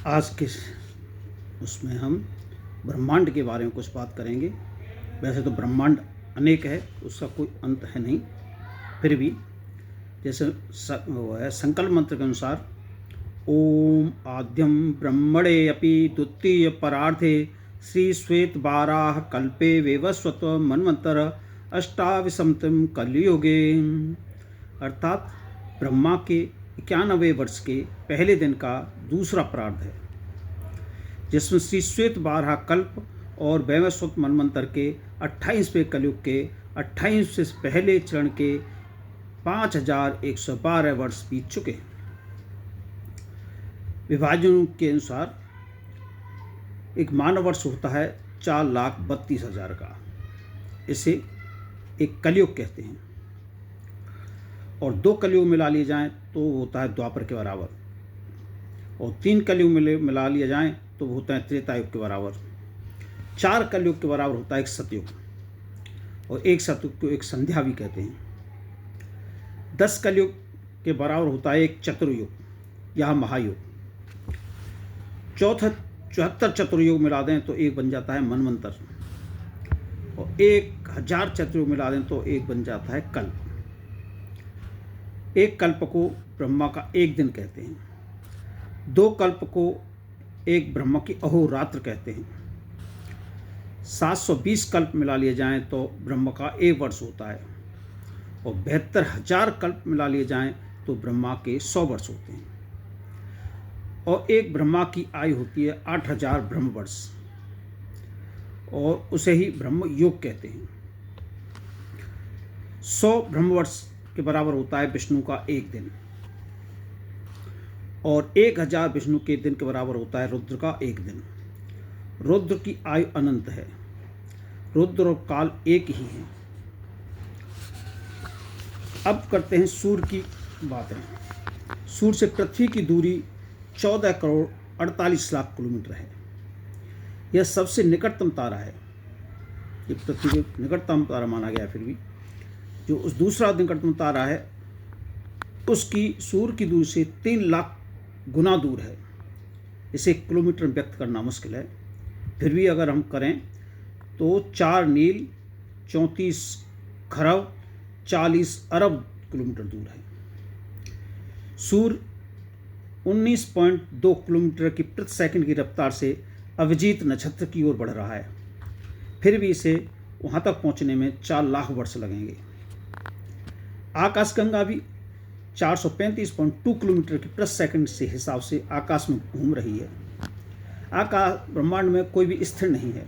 आज के उसमें हम ब्रह्मांड के बारे में कुछ बात करेंगे। वैसे तो ब्रह्मांड अनेक है, उसका कोई अंत है नहीं, फिर भी जैसे वो है संकल्प मंत्र के अनुसार ओम आद्यम ब्रह्मणे अपि द्वितीय परार्थे श्री श्वेत बाराह कल्पे वेवस्वत मनवंतर अष्टाविशतम कलयुगे, अर्थात ब्रह्मा के 91 वर्ष के पहले दिन का दूसरा प्रार्ध है, जिसमें श्री श्वेत बारह कल्प और वैवस्वत मनवंतर के 28वें कलयुग के 28 से पहले चरण के 5112 वर्ष बीत चुके हैं। विभाजन के अनुसार एक मानव वर्ष होता है 4,32,000 का, इसे एक कलयुग कहते हैं, और 2 कलयुग मिला लिए जाएं तो होता है द्वापर के बराबर, और 3 कलयुग मिला लिया जाएं तो वो होता है त्रेता युग के बराबर। 4 कलयुग के बराबर होता है एक सतयुग, और एक सतयुग को एक संध्या भी कहते हैं। 10 कलयुग के बराबर होता है एक चतुर्युग या महायुग। 74 चतुर्युग मिला दें तो एक बन जाता है मनवंतर, और 1000 चतुर्युग मिला दें तो एक बन जाता है कल्प। एक कल्प को ब्रह्मा का एक दिन कहते हैं, 2 कल्प को एक ब्रह्मा की अहोरात्र कहते हैं। 720 कल्प मिला लिए जाएं तो ब्रह्मा का एक वर्ष होता है, और 72,000 कल्प मिला लिए जाएं तो ब्रह्मा के 100 वर्ष होते हैं, और एक ब्रह्मा की आयु होती है 8,000 ब्रह्म वर्ष, और उसे ही ब्रह्म योग कहते हैं। 100 ब्रह्म वर्ष के बराबर होता है विष्णु का एक दिन, और 1000 विष्णु के दिन के बराबर होता है रुद्र का एक दिन। रुद्र की आयु अनंत है, रुद्र और काल एक ही है। अब करते हैं सूर्य की बातें। सूर्य से पृथ्वी की दूरी 14 करोड़ 48 लाख किलोमीटर है। यह सबसे निकटतम तारा है, ये पृथ्वी के निकटतम तारा माना गया है। फिर भी जो उस दूसरा निकटतम तारा है उसकी सूर्य की दूरी से 3 लाख गुना दूर है। इसे किलोमीटर में व्यक्त करना मुश्किल है, फिर भी अगर हम करें तो 4 नील 34 खरब 40 अरब किलोमीटर दूर है। सूर्य 19.2 किलोमीटर की प्रति सेकंड की रफ्तार से अभिजीत नक्षत्र की ओर बढ़ रहा है, फिर भी इसे वहाँ तक पहुँचने में 4 लाख वर्ष लगेंगे। आकाशगंगा भी 435.2 किलोमीटर की प्रति सेकंड से हिसाब से आकाश में घूम रही है। आकाश ब्रह्मांड में कोई भी स्थिर नहीं है।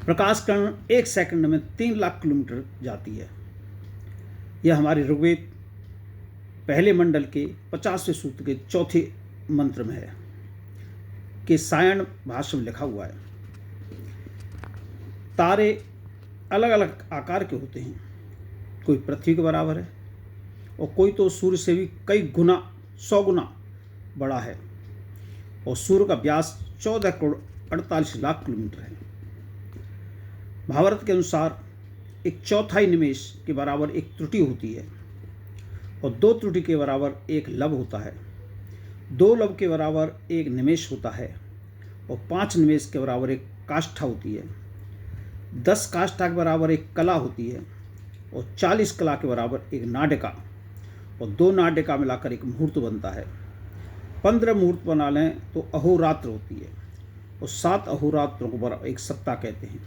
प्रकाश कण 1 सेकंड में 3 लाख किलोमीटर जाती है। यह हमारे ऋग्वेद पहले मंडल के 50वें सूत्र के 4थे मंत्र में है कि सायण भाष्य में लिखा हुआ है। तारे अलग अलग आकार के होते हैं, कोई पृथ्वी के बराबर है और कोई तो सूर्य से भी कई गुना 100 गुना बड़ा है, और सूर्य का व्यास 14 करोड़ 48 लाख किलोमीटर है। महाभारत के अनुसार एक चौथाई निमेष के बराबर एक त्रुटि होती है, और 2 त्रुटि के बराबर एक लब होता है। 2 लब के बराबर एक निमेष होता है, और 5 निमेष के बराबर एक काष्ठा होती है। 10 काष्ठा के बराबर एक कला होती है, और 40 कला के बराबर एक नाडिका, और 2 नाडिका मिलाकर एक मुहूर्त बनता है। 15 मुहूर्त बना लें तो अहोरात्र होती है, और 7 अहोरात्रों को एक सप्ताह कहते हैं।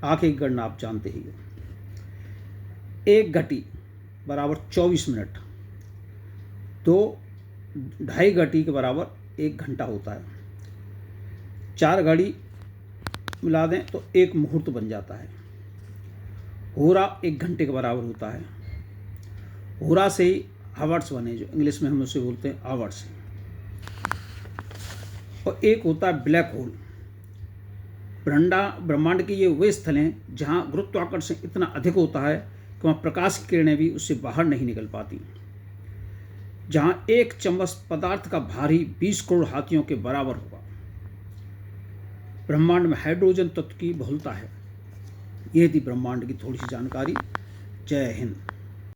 आंखें की गणना आप जानते ही हो। 1 घटी बराबर 24 मिनट, 2.5 घटी के बराबर 1 घंटा होता है। 4 घड़ी मिला दें तो 1 मुहूर्त बन जाता है। होरा 1 घंटे के बराबर होता है। होरा से ही आवर्स बने, जो इंग्लिश में हम उसे बोलते हैं आवर्स। और एक होता है ब्लैक होल। ब्रह्मांड के ये वे स्थल हैं जहाँ गुरुत्वाकर्षण इतना अधिक होता है कि वहाँ प्रकाश की किरणें भी उससे बाहर नहीं निकल पाती, जहाँ एक चम्मच पदार्थ का भारी 20 करोड़ हाथियों के बराबर होगा। ब्रह्मांड में हाइड्रोजन तत्व की बहुलता है। यह थी ब्रह्मांड की थोड़ी सी जानकारी। जय हिंद।